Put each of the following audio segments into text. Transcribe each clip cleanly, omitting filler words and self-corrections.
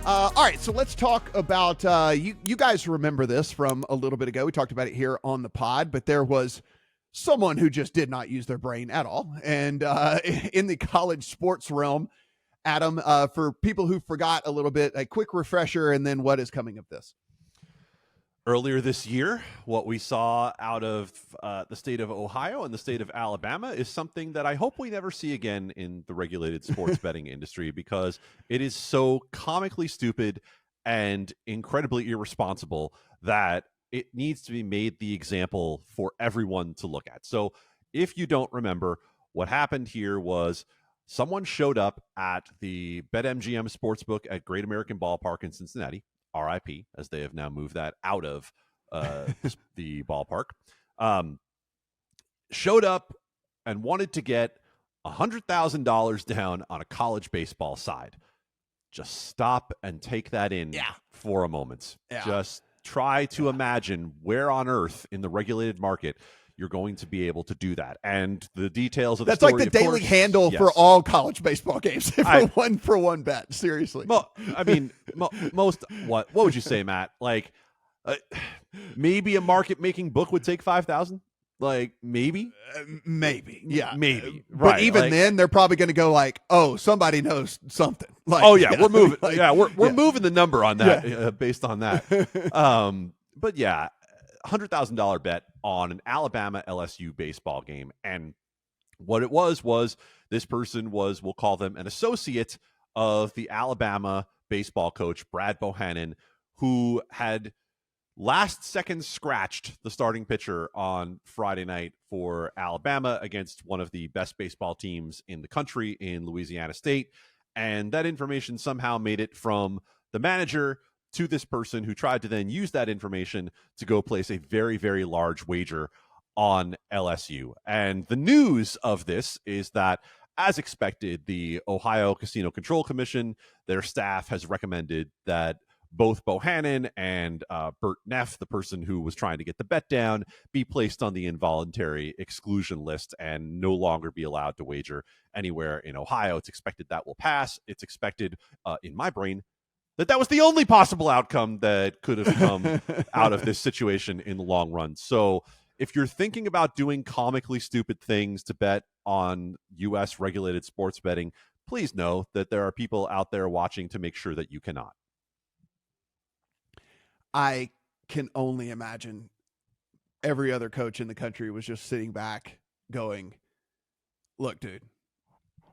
All right, so let's talk about you guys remember this from a little bit ago. We talked about it here on the pod, but there was someone who just did not use their brain at all. And in the college sports realm, Adam, for people who forgot a little bit, a quick refresher, and then what is coming of this? Earlier this year, what we saw out of the state of Ohio and the state of Alabama is something that I hope we never see again in the regulated sports betting industry, because it is so comically stupid and incredibly irresponsible that it needs to be made the example for everyone to look at. So if you don't remember, what happened here was someone showed up at the BetMGM Sportsbook at Great American Ballpark in Cincinnati, RIP, as they have now moved that out of the ballpark, showed up and wanted to get $100,000 down on a college baseball side. Just stop and take that in for a moment. Just try to imagine where on earth in the regulated market you're going to be able to do that. And the details of the story, like the daily handle for all college baseball games for one bet. Seriously. Most, what would you say, Matt? Like maybe a market making book would take 5,000. Like maybe, maybe. Right. But even then, they're probably going to go like, "Oh, somebody knows something." Like, we're moving. We're moving the number on that based on that. But yeah, $100,000 bet on an Alabama LSU baseball game, and what it was this person was, we'll call them an associate of the Alabama baseball coach Brad Bohannon, who had last second scratched the starting pitcher on Friday night for Alabama against one of the best baseball teams in the country in Louisiana State. And that information somehow made it from the manager to this person, who tried to then use that information to go place a very, very large wager on LSU. And the news of this is that, as expected, the Ohio Casino Control Commission, their staff has recommended that both Bohannon and Bert Neff, the person who was trying to get the bet down, be placed on the involuntary exclusion list and no longer be allowed to wager anywhere in Ohio. It's expected that will pass. It's expected, in my brain, that was the only possible outcome that could have come out of this situation in the long run. So if you're thinking about doing comically stupid things to bet on U.S. regulated sports betting, please know that there are people out there watching to make sure that you cannot. I can only imagine every other coach in the country was just sitting back going, "Look, dude,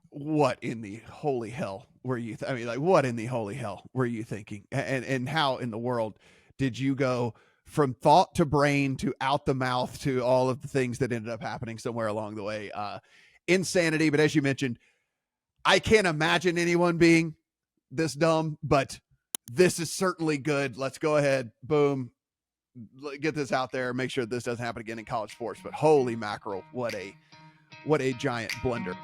what in the holy hell were you? What in the holy hell were you thinking? And how in the world did you go from thought to brain to out the mouth to all of the things that ended up happening somewhere along the way?" Insanity. But as you mentioned, I can't imagine anyone being this dumb, but this is certainly good. Let's go ahead. Boom. Get this out there. Make sure this doesn't happen again in college sports. But holy mackerel, what a giant blunder.